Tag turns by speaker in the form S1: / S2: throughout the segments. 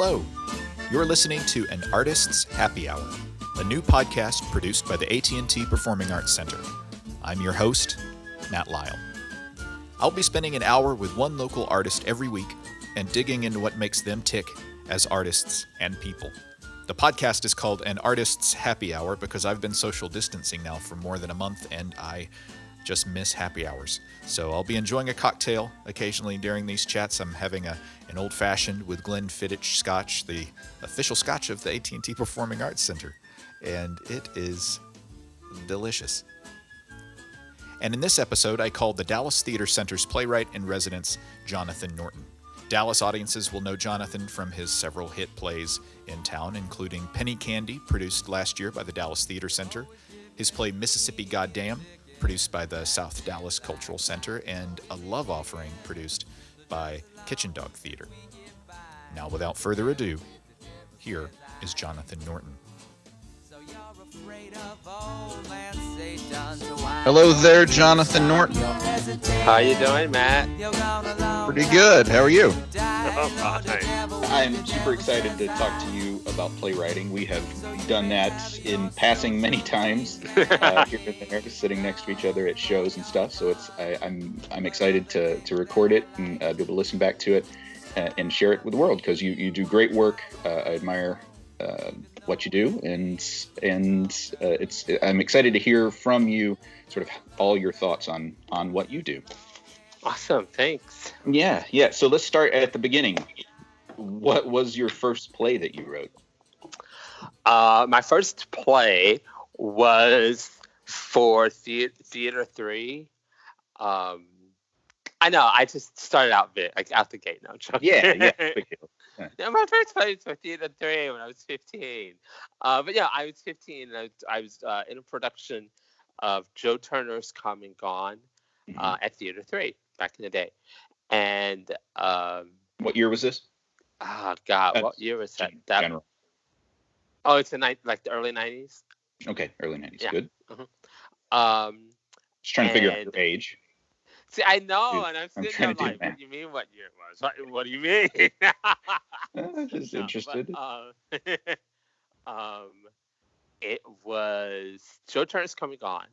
S1: Hello. You're listening to An Artist's Happy Hour, a new podcast produced by the AT&T Performing Arts Center. I'm your host, Matt Lyle. I'll be spending an hour with one local artist every week and digging into what makes them tick as artists and people. The podcast is called An Artist's Happy Hour because I've been social distancing now for more than a month and I just miss happy hours. So I'll be enjoying a cocktail occasionally during these chats. I'm having an old-fashioned with Glenfiddich scotch, the official scotch of the AT&T Performing Arts Center, and it is delicious. And in this episode, I called the Dallas Theater Center's playwright in residence, Jonathan Norton. Dallas audiences will know Jonathan from his several hit plays in town, including Penny Candy, produced last year by the Dallas Theater Center, his play Mississippi Goddamn, produced by the South Dallas Cultural Center, and A Love Offering, produced by Kitchen Dog Theater. Now, without further ado, here is Jonathan Norton.
S2: Hello there, Jonathan Norton.
S3: How you doing, Matt?
S2: Pretty good. How are you?
S3: Oh, fine.
S2: I'm super excited to talk to you about playwriting. We have done that in passing many times here and there, sitting next to each other at shows and stuff. So I'm excited to record it and be able to listen back to it and share it with the world because you do great work. I admire what you do, and I'm excited to hear from you, sort of all your thoughts on what you do.
S3: Awesome, thanks.
S2: Yeah. So let's start at the beginning. What was your first play that you wrote?
S3: My first play was for Theater 3. I know, I just started out out the gate. No, I'm joking.
S2: Yeah. Big deal. Yeah.
S3: No, my first play was for Theater 3 when I was 15. But yeah, I was 15 and I was in a production of Joe Turner's Come and Gone at Theater 3 back in the day. And
S2: what year was this?
S3: Oh God, what year was that?
S2: General.
S3: Oh, it's the early 90s.
S2: Okay, early 90s.
S3: Yeah.
S2: Good.
S3: Uh-huh.
S2: Just trying to figure out your age.
S3: See, I know,
S2: Dude,
S3: and I'm sitting
S2: trying
S3: there
S2: to do
S3: like, what do you mean what year it was? What do you mean?
S2: I'm just interested.
S3: It was Joe Turner's Come and Gone,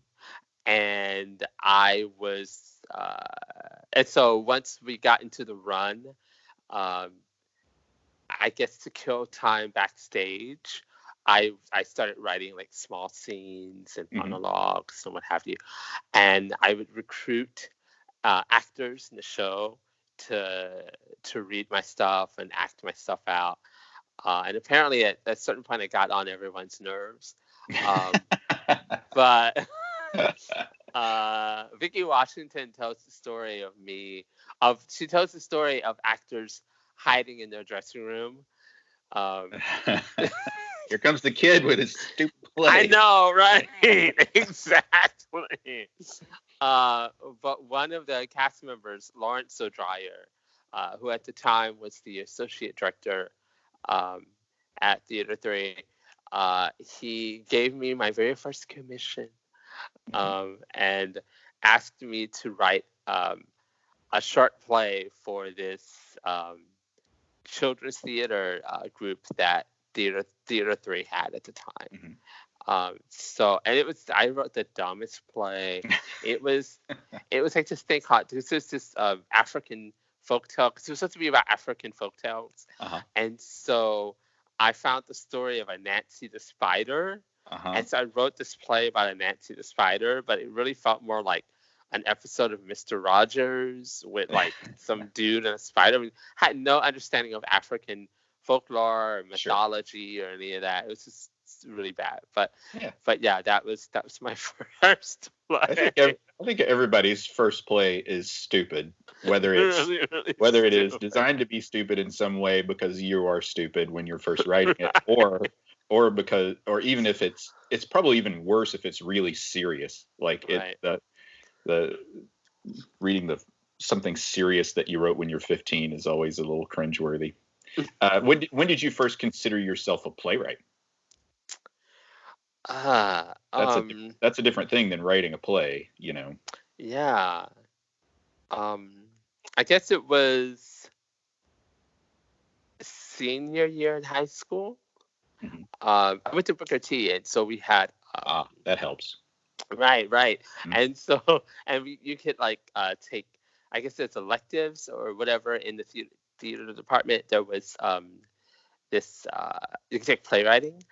S3: and I was, and so once we got into the run, I guess to kill time backstage, I started writing like small scenes and monologues and what have you, and I would recruit actors in the show to read my stuff and act my stuff out. And apparently at a certain point I got on everyone's nerves. But Vicky Washington tells the story she tells the story of actors hiding in their dressing room.
S2: Here comes the kid with his stupid play.
S3: I know, right? Exactly. But one of the cast members, Lawrence O'Dryer, who at the time was the associate director at Theater 3, he gave me my very first commission and asked me to write a short play for this children's theater group that Theater 3 had at the time. I wrote the dumbest play. It was like this thing called, this is this African folktale, because it was supposed to be about African folktales. And so I found the story of a Nancy the Spider. And so I wrote this play about a Nancy the Spider, but it really felt more like an episode of Mr. Rogers with like some dude and a spider. I mean, I had no understanding of African folklore or mythology or any of that. It was just really bad. But yeah, that was my first play.
S2: I think everybody's first play is stupid, whether it is designed to be stupid in some way because you are stupid when you're first writing it, or even if it's probably even worse if it's really serious, like the reading something serious that you wrote when you're 15 is always a little cringeworthy. When did you first consider yourself a playwright? That's a different thing than writing a play, you know.
S3: Yeah. I guess it was senior year in high school.
S2: Mm-hmm.
S3: I went to Booker T, and so we had
S2: that helps.
S3: Right.
S2: Mm-hmm.
S3: And so, you could like take, I guess it's electives or whatever in the theater department. There was this you could take playwriting,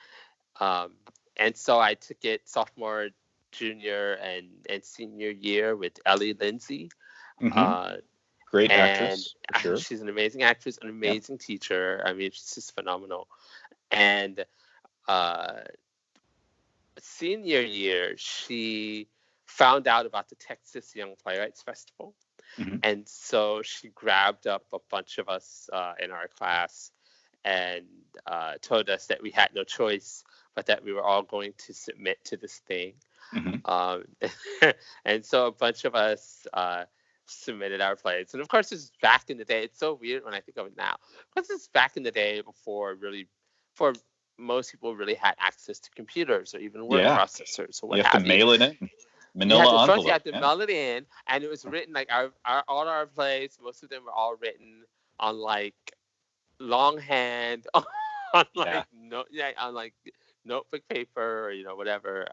S3: and so I took it sophomore, junior, and senior year with Ellie Lindsay.
S2: Mm-hmm. Great
S3: and
S2: actress, for sure.
S3: She's an amazing actress, an amazing teacher. I mean, she's just phenomenal. And senior year, she found out about the Texas Young Playwrights Festival.
S2: Mm-hmm.
S3: And so she grabbed up a bunch of us in our class and told us that we had no choice, but that we were all going to submit to this thing.
S2: Mm-hmm.
S3: And so a bunch of us submitted our plays. And of course, this is back in the day. It's so weird when I think of it now. Because it's back in the day before most people really had access to computers or even word processors or what have you.
S2: You have to mail it in. Manila envelope.
S3: First, you had to mail it in, and it was written like all our plays. Most of them were all written on like longhand, on like on like notebook paper or whatever.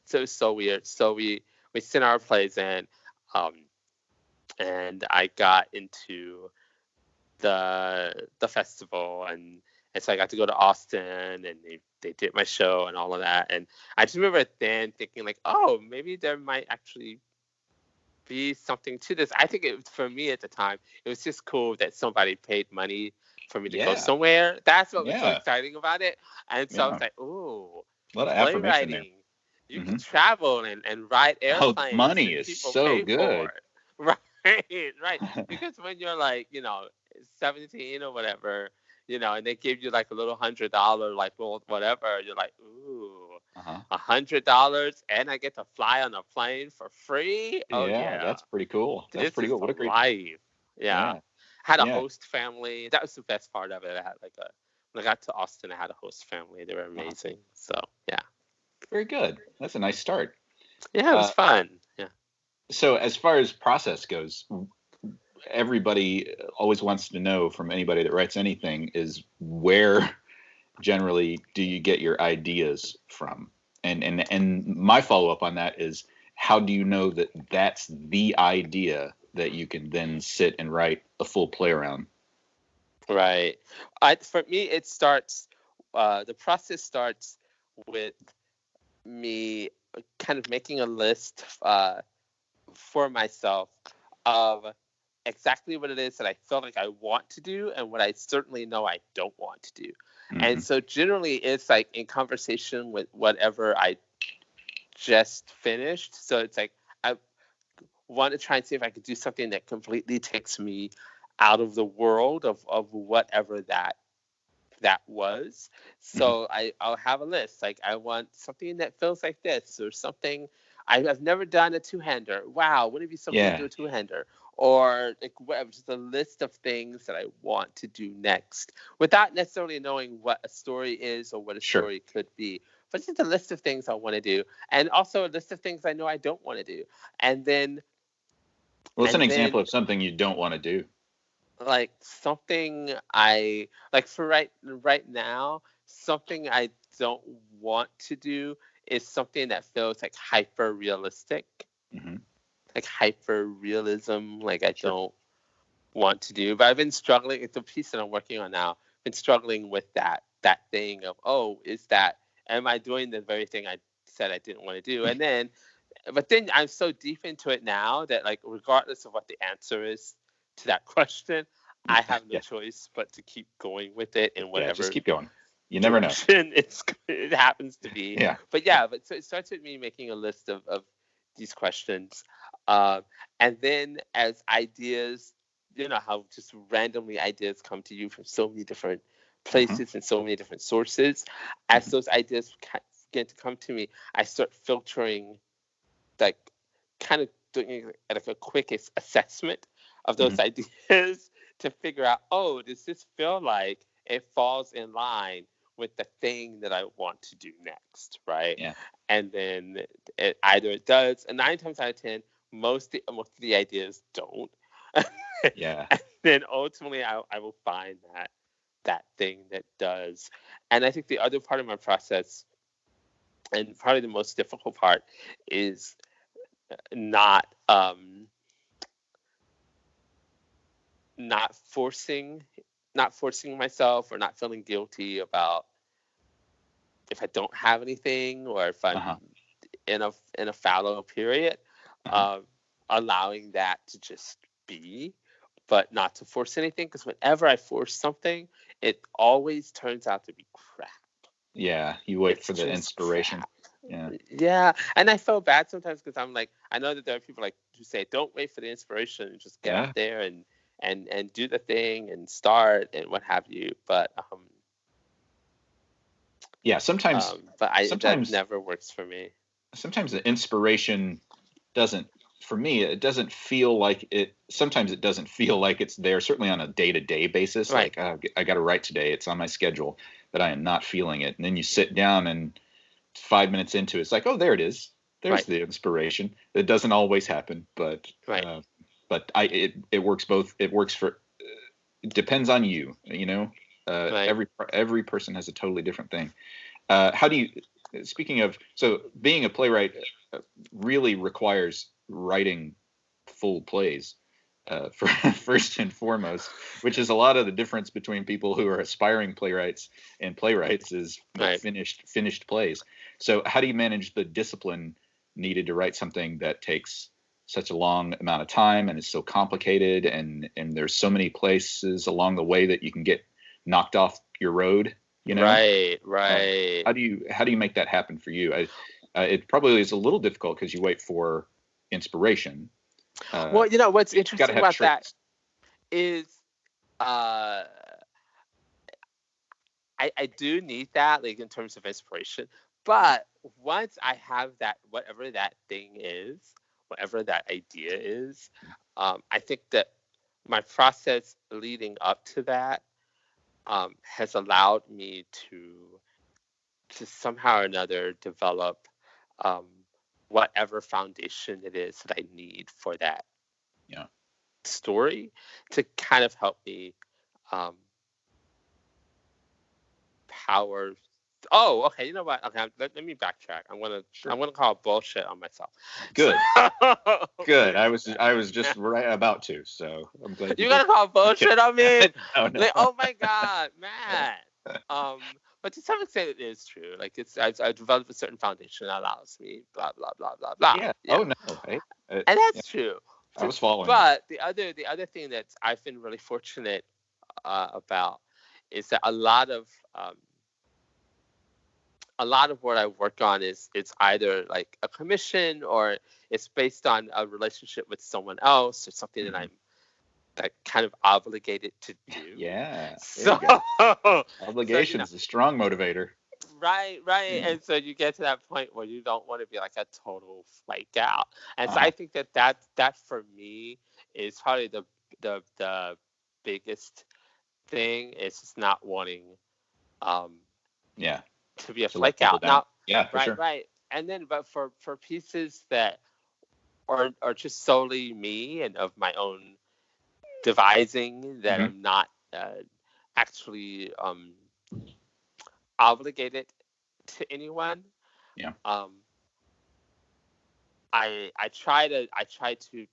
S3: So it's so weird. So we sent our plays in, and I got into the festival, and so I got to go to Austin, and they did my show and all of that. And I just remember then thinking like, oh, maybe there might actually be something to this. I think for me at the time, it was just cool that somebody paid money for me to go somewhere. That's what was so exciting about it. And so I was like, ooh,
S2: a lot of affirmation there.
S3: You can travel and ride airplanes.
S2: Oh, money is so good.
S3: Right. Because when you're like, 17 or whatever, and they give you like a little $100, like whatever, you're like, ooh, $100, and I get to fly on a plane for free. Oh yeah,
S2: that's pretty cool. That's pretty cool. What a great
S3: life. Yeah. Had a host family. That was the best part of it. I had when I got to Austin, I had a host family. They were amazing. So yeah.
S2: Very good. That's a nice start.
S3: Yeah, it was fun. Yeah.
S2: So as far as process goes, everybody always wants to know from anybody that writes anything is where generally do you get your ideas from? And my follow-up on that is, how do you know that that's the idea that you can then sit and write a full play around?
S3: Right. For me, it starts, the process starts with me kind of making a list for myself of exactly what it is that I feel like I want to do and what I certainly know I don't want to do. Mm-hmm. And so generally it's like in conversation with whatever I just finished. So it's like I want to try and see if I could do something that completely takes me out of the world of whatever that was. So I'll have a list. Like I want something that feels like this, or something I've never done a two-hander. Wow, wouldn't it be something to do a two-hander? Or like whatever, just a list of things that I want to do next, without necessarily knowing what a story is or what a story could be. But just a list of things I want to do, and also a list of things I know I don't want to do. And then,
S2: what's an example of something you don't want to do?
S3: Like something I like for right now, something I don't want to do is something that feels like hyper realistic, like hyper realism. Like I don't want to do, but I've been struggling. It's a piece that I'm working on now. I've been struggling with that thing of, am I doing the very thing I said I didn't want to do? And then, but then I'm so deep into it now that like regardless of what the answer is to that question, I have no choice but to keep going with it in whatever.
S2: Just keep going. You never know.
S3: It happens to be.
S2: Yeah.
S3: But so it starts with me making a list of these questions. And then as ideas, how just randomly ideas come to you from so many different places and so many different sources. As those ideas begin to come to me, I start filtering, like kind of doing like a quick assessment of those ideas to figure out, does this feel like it falls in line with the thing that I want to do next, right?
S2: Yeah.
S3: And then it does, and 9 times out of 10, most of the ideas don't.
S2: Yeah.
S3: And then ultimately I will find that thing that does. And I think the other part of my process, and probably the most difficult part, is not not forcing myself, or not feeling guilty about if I don't have anything, or if I'm in a fallow period, allowing that to just be, but not to force anything, because whenever I force something, it always turns out to be crap.
S2: Yeah, you wait for the inspiration.
S3: Crap.
S2: Yeah.
S3: Yeah, and I feel bad sometimes, because I'm like, I know that there are people like who say, don't wait for the inspiration, just get out there and do the thing and start and what have you. But
S2: yeah, sometimes
S3: that never works for me.
S2: Sometimes the inspiration doesn't, for me, it doesn't feel like it. Sometimes it doesn't feel like it's there, certainly on a day-to-day basis.
S3: Right.
S2: Like, I got to write today, it's on my schedule, but I am not feeling it. And then you sit down, and 5 minutes into it, it's like, oh, there it is. There's the inspiration. It doesn't always happen, but it works both. It works for. It depends on you. You know, every person has a totally different thing. How do you? Speaking of, so being a playwright really requires writing full plays, first and foremost, which is a lot of the difference between people who are aspiring playwrights and playwrights is finished plays. So how do you manage the discipline needed to write something that takes such a long amount of time and is so complicated, and there's so many places along the way that you can get knocked off your road? You know?
S3: Right.
S2: How do you make that happen for you? It probably is a little difficult because you wait for inspiration.
S3: Well, you know what's interesting about that is, I do need that, like, in terms of inspiration. But once I have that, whatever that thing is, whatever that idea is, I think that my process leading up to that has allowed me to somehow or another develop whatever foundation it is that I need for that story, to kind of help me power. Oh, okay. You know what? Okay, let me backtrack. I'm gonna call bullshit on myself.
S2: Good. Good. I was just right about to. So I'm glad
S3: you're gonna call bullshit on me.
S2: No.
S3: Like, oh my God, Matt. But to some extent, it is true. Like, I've developed a certain foundation that allows me blah blah blah blah blah.
S2: Yeah. Oh no. Right?
S3: And that's true.
S2: I was following.
S3: But the other thing that I've been really fortunate about is that a lot of what I work on is it's either like a commission, or it's based on a relationship with someone else, or something that I'm kind of obligated to do.
S2: Yeah.
S3: So
S2: obligation is a strong motivator.
S3: Right. Yeah. And so you get to that point where you don't want to be like a total flake out. And so I think that for me is probably the biggest thing, is just not wanting to be a flake out. Now,
S2: sure.
S3: Right. And then, but for pieces that are just solely me and of my own devising, that I'm not actually obligated to anyone.
S2: Yeah.
S3: I try to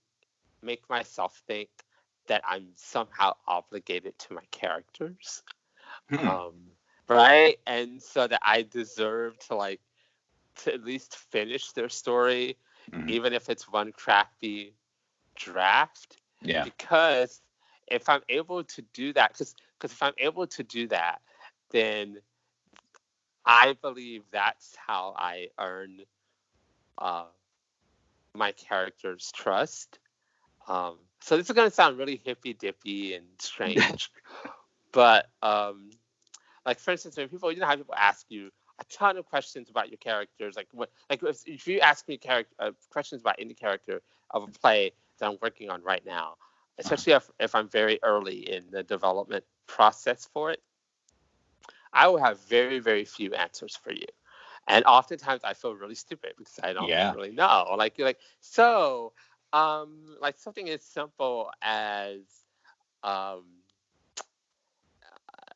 S3: make myself think that I'm somehow obligated to my characters. Right? And so that I deserve to at least finish their story, even if it's one crappy draft.
S2: Yeah.
S3: Because if I'm able to do that, because if I'm able to do that, then I believe that's how I earn my character's trust. So this is going to sound really hippy-dippy and strange, but like, for instance, when people, how people ask you a ton of questions about your characters, if you ask me questions about any character of a play that I'm working on right now, especially if I'm very early in the development process for it, I will have very, very few answers for you. And oftentimes I feel really stupid because I don't really know. Like, you're like, so Like something as simple as, um,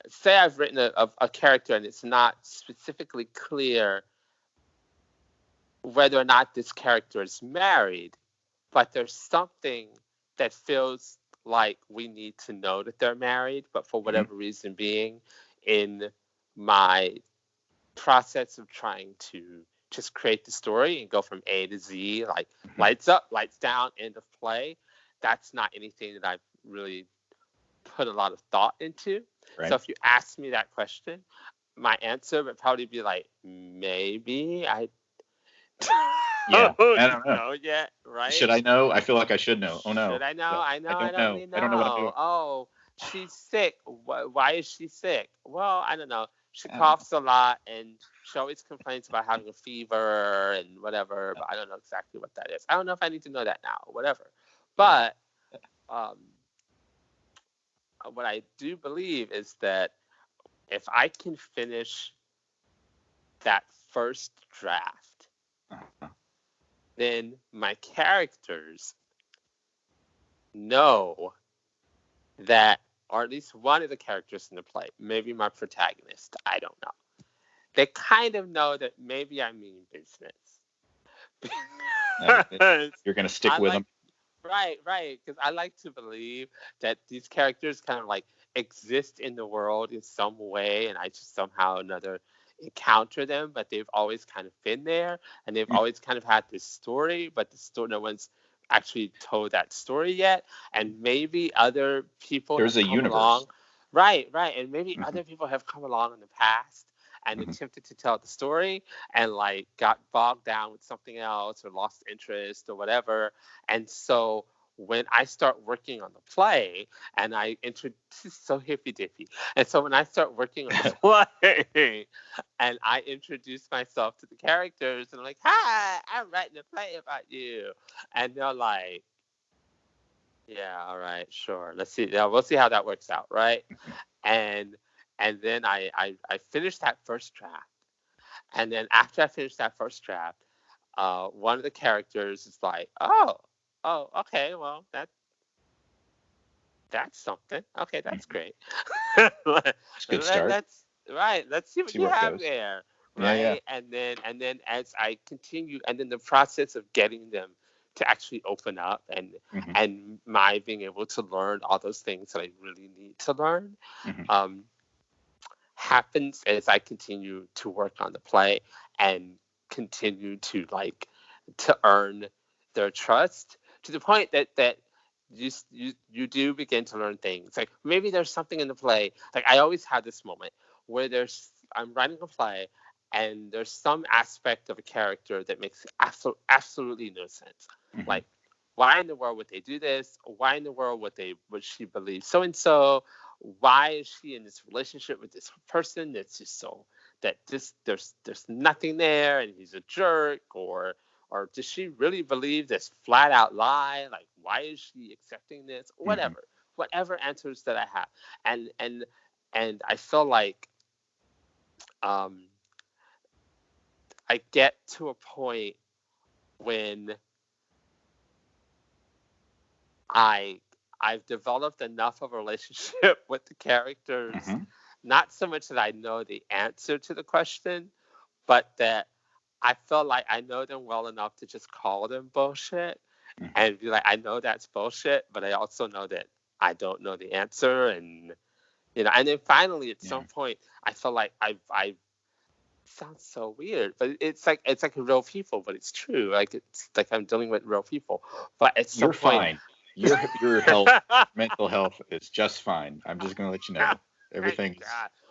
S3: say I've written a character and it's not specifically clear whether or not this character is married, but there's something that feels like we need to know that they're married, but for whatever reason being, in my process of trying to just create the story and go from A to Z, like lights up, lights down, end of play, that's not anything that I've really put a lot of thought into. Right. So if you ask me that question, my answer would probably be like, maybe I
S2: yeah, I don't know
S3: yet, right?
S2: Should I know? I feel like I should know. Oh no.
S3: Should I know?
S2: Yeah.
S3: I don't really know.
S2: I don't know what I'm doing.
S3: Oh, she's sick. Why is she sick? Well, I don't know. She coughs a lot and she always complains about having a fever and whatever, but I don't know exactly what that is. I don't know if I need to know that now or whatever. But what I do believe is that if I can finish that first draft, then my characters know that, or at least one of the characters in the play, maybe my protagonist, I don't know. They kind of know that maybe I mean business.
S2: You're going to stick with them.
S3: Right. Because I like to believe that these characters kind of like exist in the world in some way, and I just somehow or another encounter them, but they've always kind of been there, and they've always kind of had this story, but the story, no one's actually told that story yet, and maybe other people
S2: there's a universe
S3: along. Right, and maybe other people have come along in the past and attempted to tell the story and like got bogged down with something else or lost interest or whatever, and so when I start working on the play and I introduce, so hippy dippy. And so when I start working on the play and I introduce myself to the characters and I'm like, hi, I'm writing a play about you. And they're like, yeah, all right, sure. Let's see. Yeah, we'll see how that works out. Right. And then I finish that first draft. And then after I finish that first draft, one of the characters is like, oh, okay, well, that's something. Okay, that's great.
S2: It's a good start.
S3: Let's see what you have there. Right. Yeah. And then as I continue, and then the process of getting them to actually open up and my being able to learn all those things that I really need to learn happens as I continue to work on the play and continue to earn their trust, to the point that you do begin to learn things. Like maybe there's something in the play. Like I always have this moment where I'm writing a play and there's some aspect of a character that makes absolutely no sense. Like, why in the world would they do this? Why in the world would she believe so and so? Why is she in this relationship with this person that's just so that there's nothing there and he's a jerk, or does she really believe this flat out lie? Like, why is she accepting this? Whatever answers that I have. And I feel like I get to a point when I've developed enough of a relationship with the characters, not so much that I know the answer to the question, but that I feel like I know them well enough to just call them bullshit and be like, I know that's bullshit, but I also know that I don't know the answer. And, and then finally at some point, I feel like I've sounds so weird, but it's like real people, but it's true. Like it's like I'm dealing with real people, but at some point,
S2: fine. Your health, mental health is just fine. I'm just gonna let you know everything's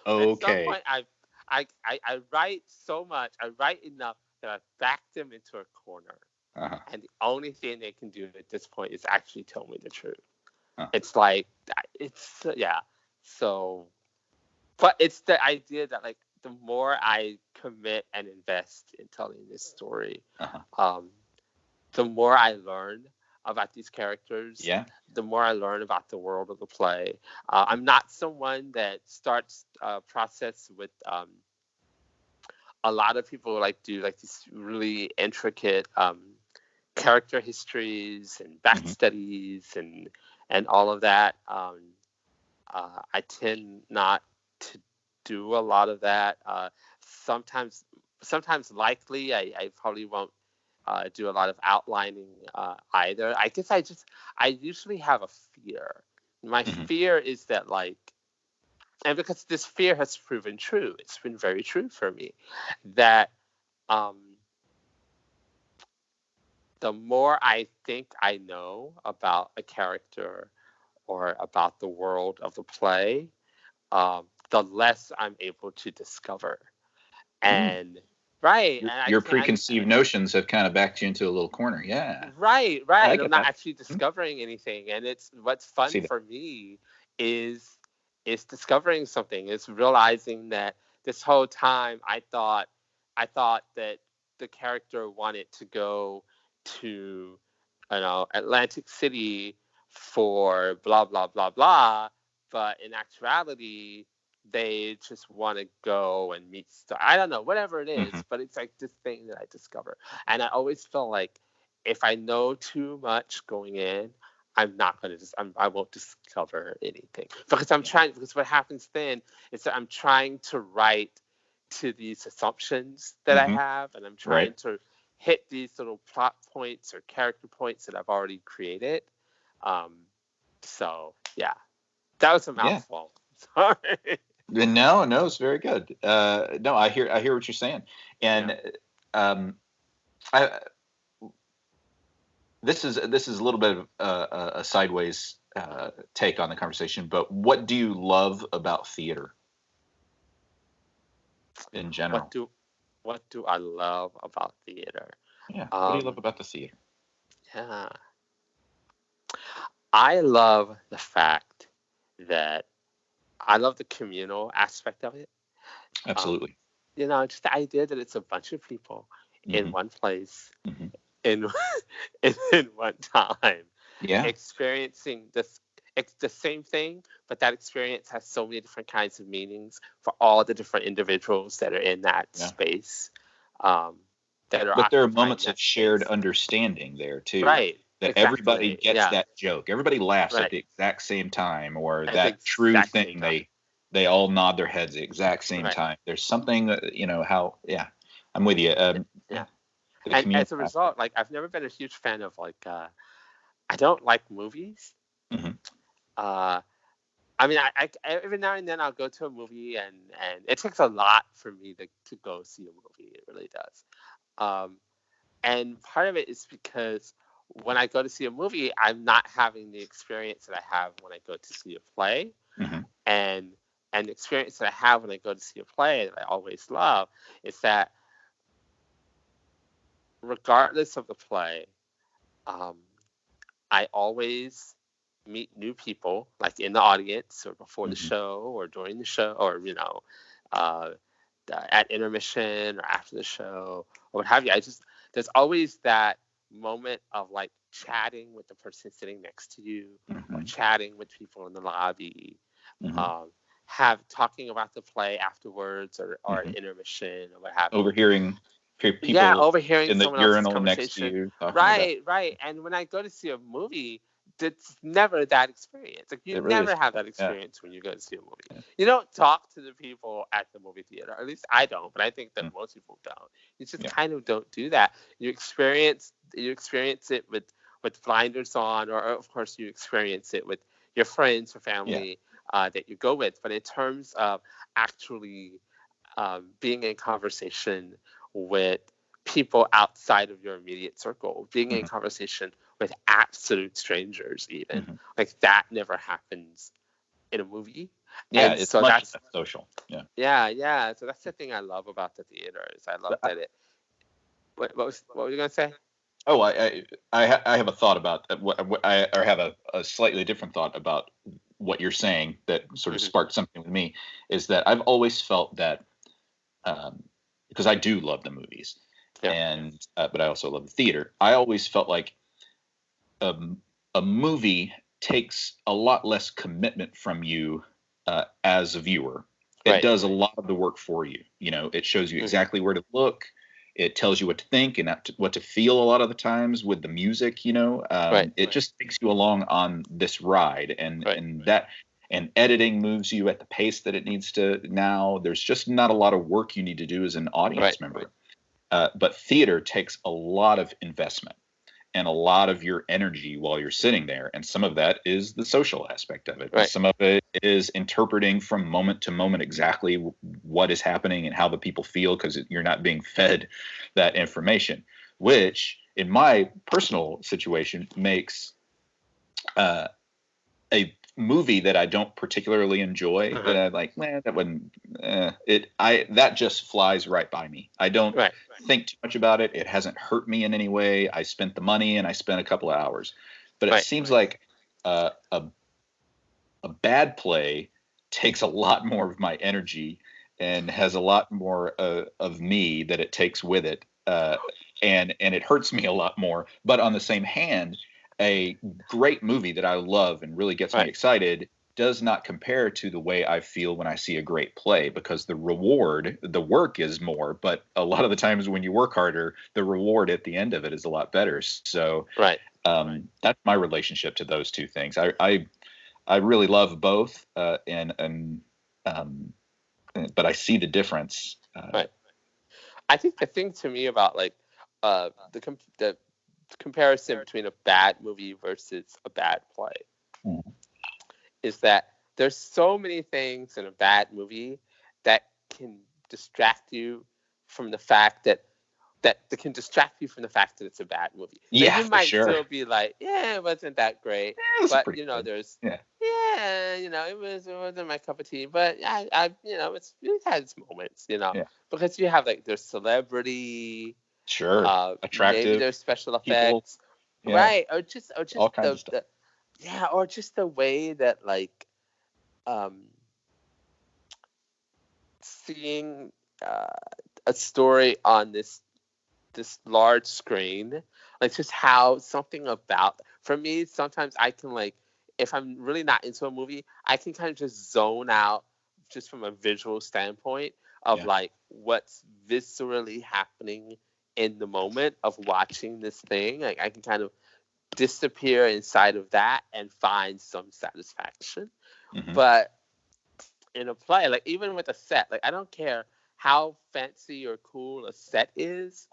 S2: okay.
S3: At some point, I write so much, I write enough that I back them into a corner, and the only thing they can do at this point is actually tell me the truth. It's like So, but it's the idea that like the more I commit and invest in telling this story, the more I learn about these characters, the more I learn about the world of the play. I'm not someone that starts a process with a lot of people do like these really intricate character histories and back studies and all of that. I tend not to do a lot of that. Sometimes likely I probably won't do a lot of outlining either. I guess I usually have a fear. My fear is that, like, and because this fear has proven true, it's been very true for me, that the more I think I know about a character or about the world of the play, the less I'm able to discover. And right,
S2: your preconceived notions have kind of backed you into a little corner. Yeah.
S3: Right. And I'm not actually discovering anything. And it's what's fun for me is discovering something. It's realizing that this whole time I thought that the character wanted to go to, Atlantic City for blah blah blah blah, but in actuality they just want to go and meet stuff. I don't know, whatever it is, but it's like this thing that I discover. And I always feel like if I know too much going in, I'm not going to I won't discover anything, because what happens then is that I'm trying to write to these assumptions that I have, and I'm trying to hit these little plot points or character points that I've already created. So yeah, that was a mouthful. Sorry.
S2: No, it's very good. No, I hear what you're saying, and this is a little bit of a sideways take on the conversation. But what do you love about theater in general?
S3: What do I love about theater?
S2: Yeah, what do you love about the theater?
S3: Yeah, I love the fact that I love the communal aspect of it.
S2: Absolutely.
S3: Just the idea that it's a bunch of people in one place, in one time, experiencing this. It's the same thing, but that experience has so many different kinds of meanings for all the different individuals that are in that space. But
S2: there are moments of shared understanding there too.
S3: Right.
S2: That everybody gets that joke. Everybody laughs at the exact same time, or that true thing. They all nod their heads at the exact same time. There's something that, I'm with you.
S3: And as a result, like, I've never been a huge fan of, like, I don't like movies. I mean, I every now and then I'll go to a movie, and it takes a lot for me to go see a movie. It really does. And part of it is because when I go to see a movie, I'm not having the experience that I have when I go to see a play. And the experience that I have when I go to see a play that I always love is that regardless of the play, I always meet new people, like in the audience or before the show or during the show, or at intermission or after the show or what have you. There's always that moment of, like, chatting with the person sitting next to you, or chatting with people in the lobby, talking about the play afterwards, or at intermission or what have you.
S2: Overhearing people in the urinal next to you.
S3: Right. And when I go to see a movie, it's never that experience. Like, you never have that experience when you go to see a movie. Yeah. You don't talk to the people at the movie theater. At least I don't, but I think that most people don't. You just kind of don't do that. You experience it with blinders on, or of course you experience it with your friends or family that you go with. But in terms of actually being in conversation with people outside of your immediate circle, being in conversation with absolute strangers, even, like, that never happens in a movie.
S2: Yeah, it's so much social.
S3: Yeah. So that's the thing I love about the theater, is I love that it. What were you gonna say?
S2: Oh, I have a thought about I have a slightly different thought about what you're saying that sort of sparked something with me. Is that I've always felt that, because I do love the movies, and but I also love the theater. I always felt like a movie takes a lot less commitment from you as a viewer. It does a lot of the work for you. It shows you exactly where to look. It tells you what to think and what to feel a lot of the times with the music. It just takes you along on this ride, and editing moves you at the pace that it needs to. Now there's just not a lot of work you need to do as an audience member. But theater takes a lot of investment and a lot of your energy while you're sitting there. And some of that is the social aspect of it. Some of it is interpreting from moment to moment exactly what is happening and how the people feel, because you're not being fed that information, which in my personal situation makes a movie that I don't particularly enjoy, that I like, that wouldn't, that just flies right by me. I don't think too much about it. It hasn't hurt me in any way. I spent the money and I spent a couple of hours, but it seems like a bad play takes a lot more of my energy and has a lot more of me that it takes with it. And it hurts me a lot more, but on the same hand, a great movie that I love and really gets me excited does not compare to the way I feel when I see a great play, because the work is more, but a lot of the times when you work harder, the reward at the end of it is a lot better. So that's my relationship to those two things. I really love both, but I see the difference.
S3: I think the thing to me about the comparison between a bad movie versus a bad play is that there's so many things in a bad movie that can distract you from the fact that it's a bad movie.
S2: Yeah,
S3: you might still be like, it wasn't that great, but there's it wasn't my cup of tea, but it had its moments, because you have there's celebrity.
S2: Attractive.
S3: Maybe there's special effects, or just
S2: all kinds of stuff.
S3: Or just the way that seeing a story on this large screen, just how something about, for me, sometimes I can if I'm really not into a movie, I can kind of just zone out just from a visual standpoint of what's viscerally happening in the moment of watching this thing. I can kind of disappear inside of that and find some satisfaction. But in a play, even with a set, I don't care how fancy or cool a set is,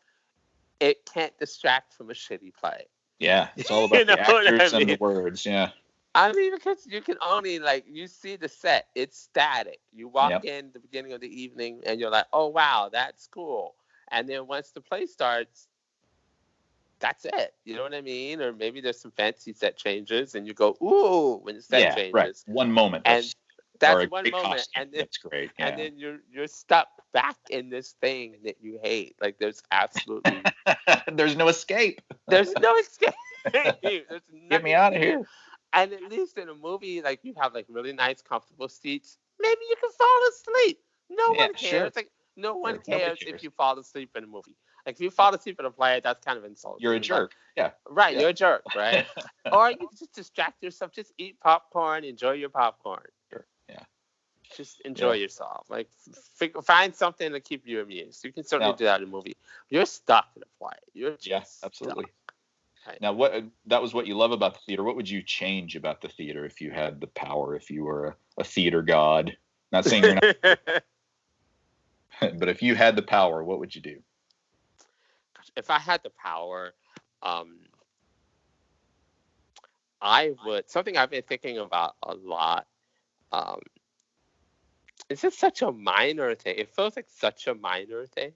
S3: it can't distract from a shitty play.
S2: Yeah, it's all about the actors and the words. Yeah.
S3: I mean, because you can only you see the set, it's static. You walk in the beginning of the evening and you're like, oh wow, that's cool. And then once the play starts, that's it. You know what I mean? Or maybe there's some fancy set changes and you go, ooh, when the set changes.
S2: Right. One moment.
S3: And that's one moment.
S2: Costume.
S3: And then,
S2: that's great. Yeah.
S3: And then you're stuck back in this thing that you hate. There's absolutely...
S2: there's no escape.
S3: There's no escape.
S2: Get me out of here.
S3: And at least in a movie, you have really nice, comfortable seats. Maybe you can fall asleep. No one cares.
S2: Sure.
S3: No one cares if you fall asleep in a movie. If you fall asleep in a play, that's kind of insulting.
S2: You're a jerk.
S3: Right, you're a jerk, right? Or you can just distract yourself. Just eat popcorn. Enjoy your popcorn.
S2: Sure. Yeah.
S3: Just enjoy yourself. Find something to keep you amused. You can certainly do that in a movie. You're stuck in a play. You're just
S2: absolutely.
S3: Right.
S2: Now, that was what you love about the theater. What would you change about the theater if you had the power? If you were a theater god? Not saying you're not. But if you had the power, what would you do?
S3: If I had the power, I would, something I've been thinking about a lot. It's just such a minor thing. It feels like such a minor thing.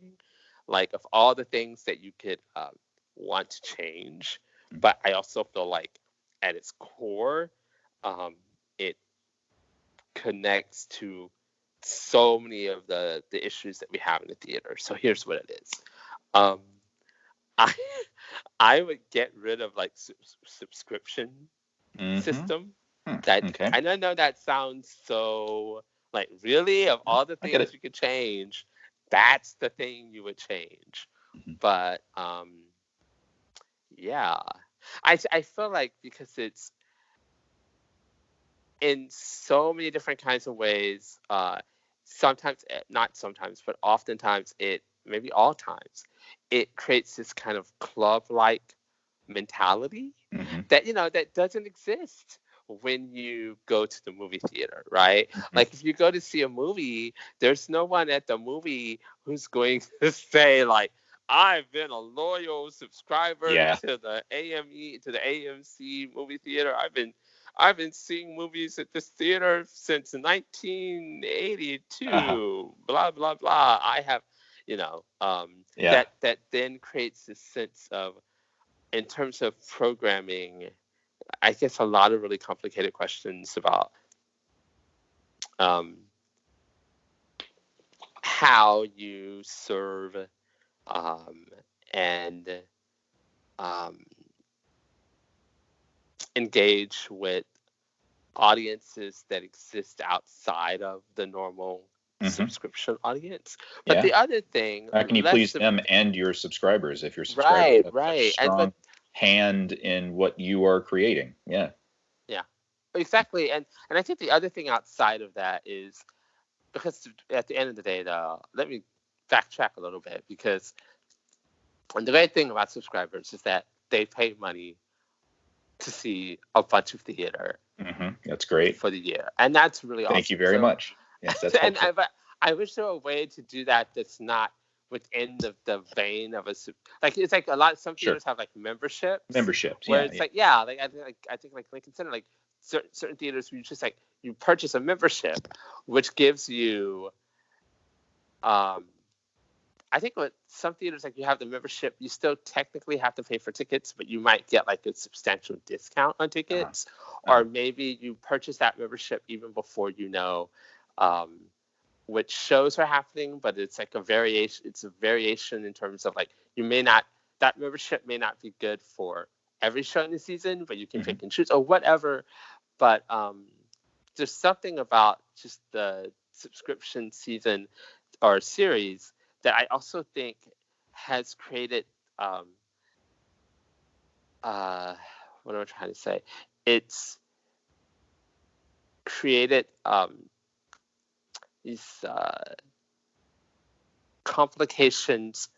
S3: Of all the things that you could want to change, but I also feel like at its core, it connects to so many of the issues that we have in the theater. So here's what it is. I would get rid of subscription system. And I know that sounds so really, of all the things you could change, that's the thing you would change. But I feel because it's in so many different kinds of ways, sometimes, not sometimes, but oftentimes maybe all times, it creates this kind of club-like mentality
S2: Mm-hmm.
S3: that, that doesn't exist when you go to the movie theater, right?
S2: Mm-hmm.
S3: Like if you go to see a movie, there's no one at the movie who's going to say like, I've been a loyal subscriber to the AMC movie theater. I've been seeing movies at this theater since 1982. Blah blah blah. I have, that then creates this sense of, in terms of programming, I guess a lot of really complicated questions about how you serve and engage with audiences that exist outside of the normal subscription audience. But the other thing,
S2: how can you please them and your subscribers if your subscribers have a strong hand in what you are creating? Yeah,
S3: exactly. And I think the other thing outside of that is, because at the end of the day, let me backtrack a little bit, because the great thing about subscribers is that they pay money to see a bunch of theater.
S2: That's great
S3: for the year, and that's really awesome.
S2: Thank you very much. Yes, that's
S3: and I wish there were a way to do that that's not within the vein of it's like some theaters have like memberships where it's like I think like Lincoln Center, like certain theaters where you just like you purchase a membership, which gives you I think with some theaters, like you have the membership, you still technically have to pay for tickets, but you might get like a substantial discount on tickets, or maybe you purchase that membership even before you know which shows are happening, but it's like a variation. It's a variation in terms of like that membership may not be good for every show in the season, but you can pick and choose or whatever. But there's something about just the subscription season or series that I also think has created, what am I trying to say? It's created these complications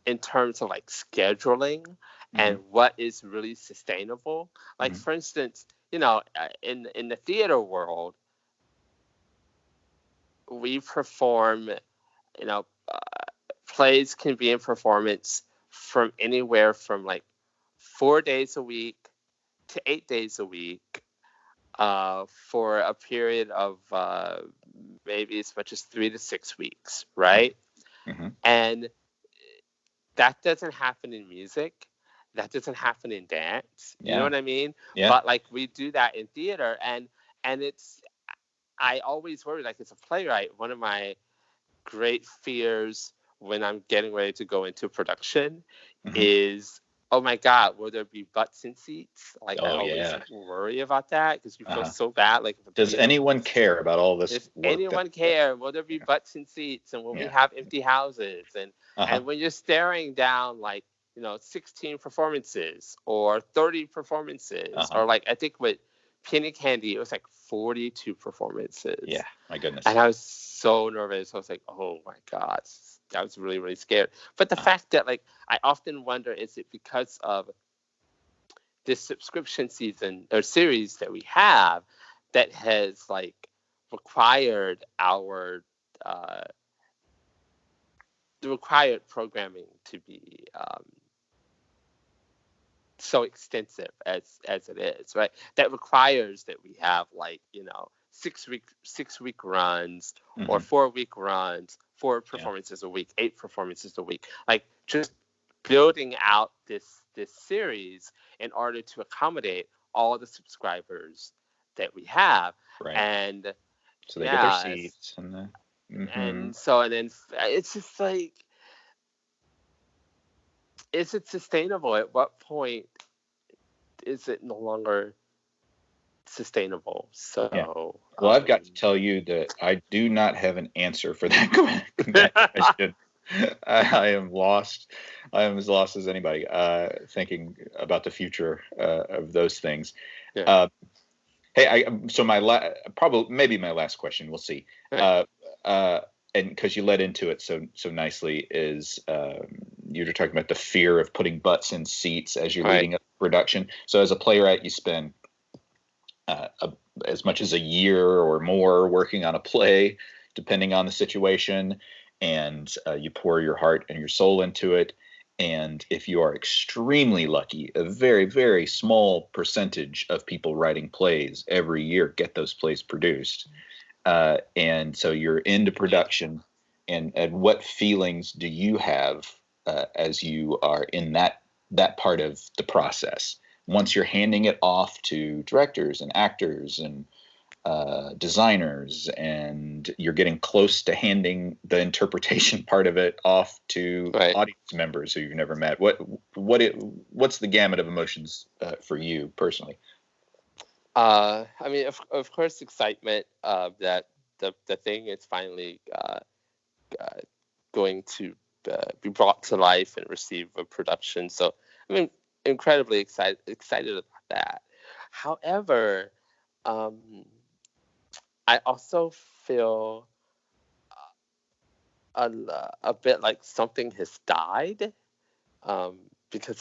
S3: in terms of like scheduling and what is really sustainable. Like for instance, in the theater world, we perform, plays can be in performance from anywhere from like 4 days a week to 8 days a week for a period of maybe as much as 3 to 6 weeks, right? And that doesn't happen in music. That doesn't happen in dance. You know what I mean?
S2: Yeah.
S3: But like we do that in theater, and it's, I always worry, like as a playwright, one of my great fears when I'm getting ready to go into production is, oh my God, will there be butts in seats? Like I always worry about that because you feel so bad. Like,
S2: does anyone care about all this?
S3: If anyone care, will there be butts in seats, and will we have empty houses? And when you're staring down like 16 performances or 30 performances, or like I think with Penny Candy, it was like 42 performances.
S2: Yeah, my goodness.
S3: And I was so nervous. I was like, oh my God. I was really, really scared. But the fact that like, I often wonder, is it because of this subscription season or series that we have that has like required our, the required programming to be so extensive as it is, right? That requires that we have like 6 week runs or 4 week runs, 4 performances a week, 8 performances a week, like just building out this series in order to accommodate all the subscribers that we have,
S2: right?
S3: And
S2: so they get their seats and
S3: then it's just like, is it sustainable? At what point is it no longer sustainable? So,
S2: well, I've got to tell you that I do not have an answer for that question. I am lost. I am as lost as anybody thinking about the future of those things.
S3: Yeah.
S2: So maybe my last question, we'll see.
S3: Right.
S2: And because you led into it so nicely, is you were talking about the fear of putting butts in seats as you're leading up to production. So as a playwright, you spend as much as a year or more working on a play, depending on the situation, and you pour your heart and your soul into it. And if you are extremely lucky, a very, very small percentage of people writing plays every year get those plays produced. And so you're into production. And what feelings do you have as you are in that part of the process? Once you're handing it off to directors and actors and designers, and you're getting close to handing the interpretation part of it off to audience members who you've never met, what's the gamut of emotions for you personally?
S3: I mean, of course, excitement that the thing is finally going to be brought to life and receive a production. So I mean, incredibly excited about that. However, I also feel a bit like something has died, because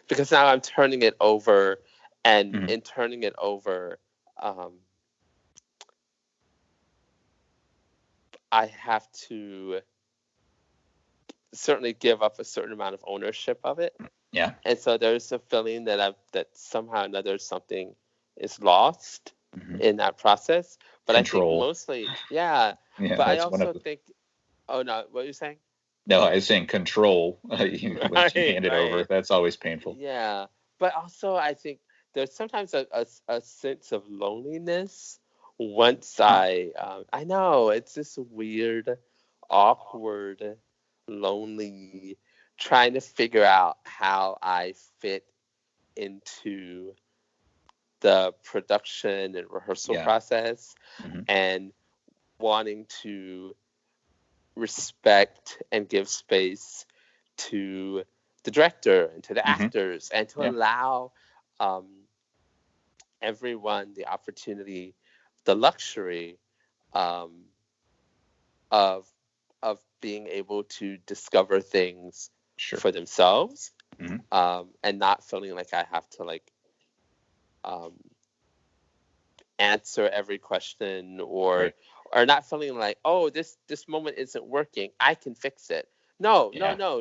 S3: because now I'm turning it over, and in turning it over, I have to certainly give up a certain amount of ownership of it.
S2: Yeah.
S3: And so there's a feeling that somehow or another something is lost in that process. But
S2: Control.
S3: I think mostly, yeah. But I also think, oh no, what are you saying?
S2: No, I was saying control. Once you hand it over, that's always painful.
S3: Yeah. But also I think there's sometimes a sense of loneliness once I know, it's this weird, awkward, lonely, trying to figure out how I fit into the production and rehearsal process, and wanting to respect and give space to the director and to the actors, and to allow everyone the opportunity, the luxury of being able to discover things for themselves, and not feeling like I have to answer every question, or not feeling like, oh, this moment isn't working, I can fix it. No,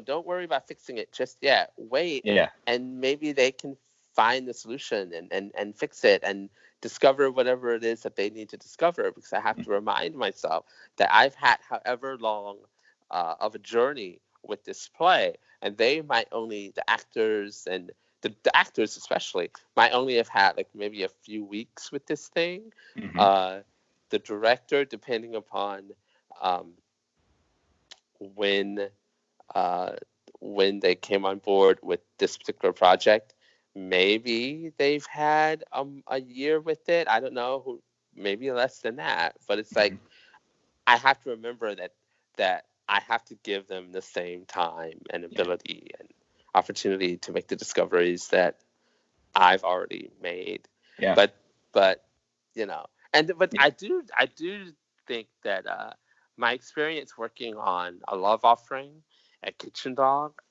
S3: don't worry about fixing it just yet. Wait, and maybe they can find the solution and fix it and discover whatever it is that they need to discover, because I have to remind myself that I've had however long of a journey with this play, and they might only, the actors and the actors especially, might only have had like maybe a few weeks with this thing. The director, depending upon when they came on board with this particular project, maybe they've had a year with it. I don't know, maybe less than that. But it's like, I have to remember that I have to give them the same time and ability and opportunity to make the discoveries that I've already made.
S2: Yeah.
S3: But you know, but I do think that my experience working on A Love Offering at Kitchen Dog,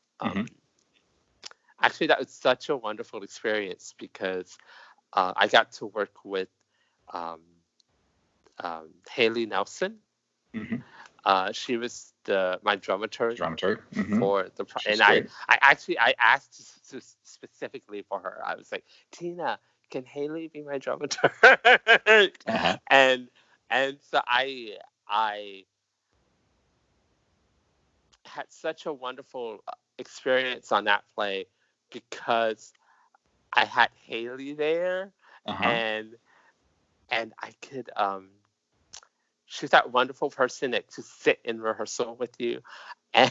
S3: actually that was such a wonderful experience, because I got to work with Haley Nelson. She was my dramaturg for the and I asked specifically for her. I was like, Tina, can Haley be my dramaturg? And so I had such a wonderful experience on that play, because I had Haley there, and I could she's that wonderful person that just sit in rehearsal with you and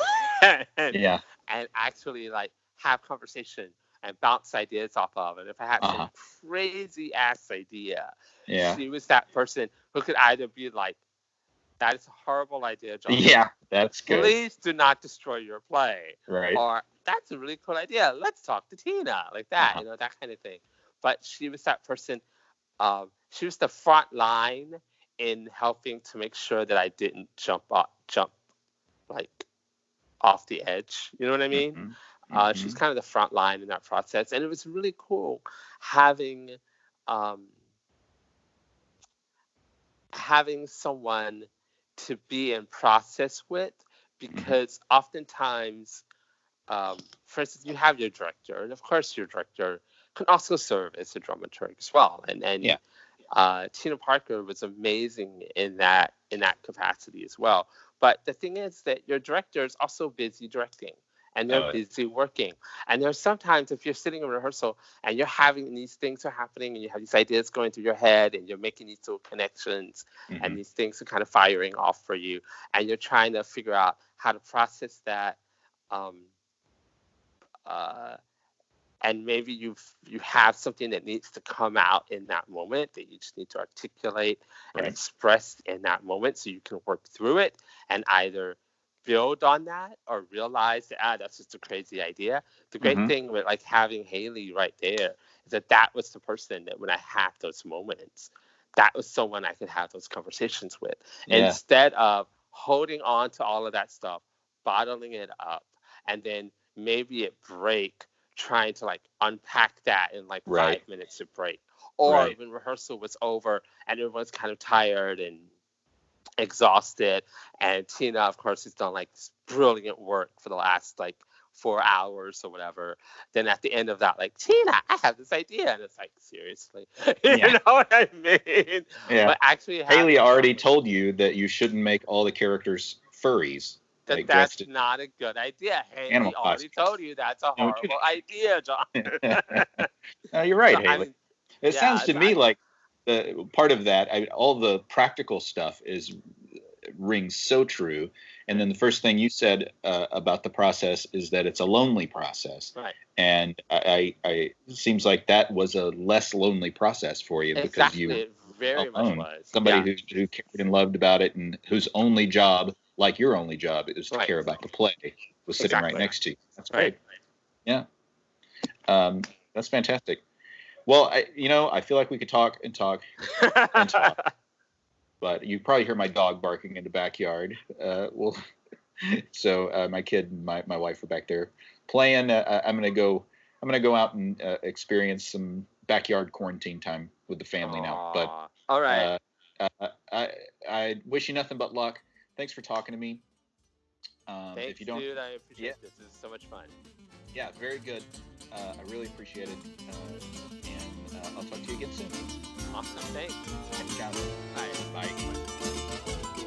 S3: actually like have conversation and bounce ideas off of. And if I had some crazy ass idea, she was that person who could either be like, that is a horrible idea, John.
S2: Yeah, that's good.
S3: Please do not destroy your play.
S2: Right.
S3: Or that's a really cool idea. Let's talk to Tina. Like that, you know, that kind of thing. But she was that person. She was the front line in helping to make sure that I didn't jump like off the edge. You know what I mean? She's kind of the front line in that process, and it was really cool having someone to be in process with, because oftentimes, for instance, you have your director, and of course your director can also serve as a dramaturg as well. And Tina Parker was amazing in that capacity as well. But the thing is that your director is also busy directing, and they're busy working. And there's sometimes, if you're sitting in rehearsal and you're having these things are happening, and you have these ideas going through your head, and you're making these little connections, and these things are kind of firing off for you, and you're trying to figure out how to process that. And maybe you have something that needs to come out in that moment that you just need to articulate and express in that moment, so you can work through it and either build on that or realize that that's just a crazy idea. The great thing with like having Haley right there is that was the person that when I had those moments, that was someone I could have those conversations with, instead of holding on to all of that stuff, bottling it up, and then maybe it break, trying to like unpack that in like 5 minutes of break, or when rehearsal was over and everyone's kind of tired and exhausted, and Tina of course has done like this brilliant work for the last like 4 hours or whatever, then at the end of that, like, Tina, I have this idea, and it's like, seriously, you know what I mean? But actually
S2: Haley already told you that you shouldn't make all the characters furries.
S3: That's not a good idea. Haley already told you that's a horrible idea, John.
S2: No, you're right, Haley. It sounds to me like the part of that, all the practical stuff rings so true. And then the first thing you said about the process is that it's a lonely process.
S3: Right.
S2: And it seems like that was a less lonely process for you because you
S3: very much was.
S2: Somebody who cared and loved about it, and whose only job, like your only job, is to care about the play, was sitting right next to you. That's great. Yeah. That's fantastic. Well, I feel like we could talk and talk and talk, but you probably hear my dog barking in the backyard. So my kid and my wife are back there playing. I'm gonna go out and experience some backyard quarantine time with the family now. But
S3: all right.
S2: I wish you nothing but luck. Thanks for talking to me.
S3: Thanks, dude. I appreciate this. This is so much fun.
S2: Yeah, very good. I really appreciate it. And I'll talk to you again soon.
S3: Awesome. Thanks.
S2: Thanks, Jonathan.
S3: All right.
S2: Bye.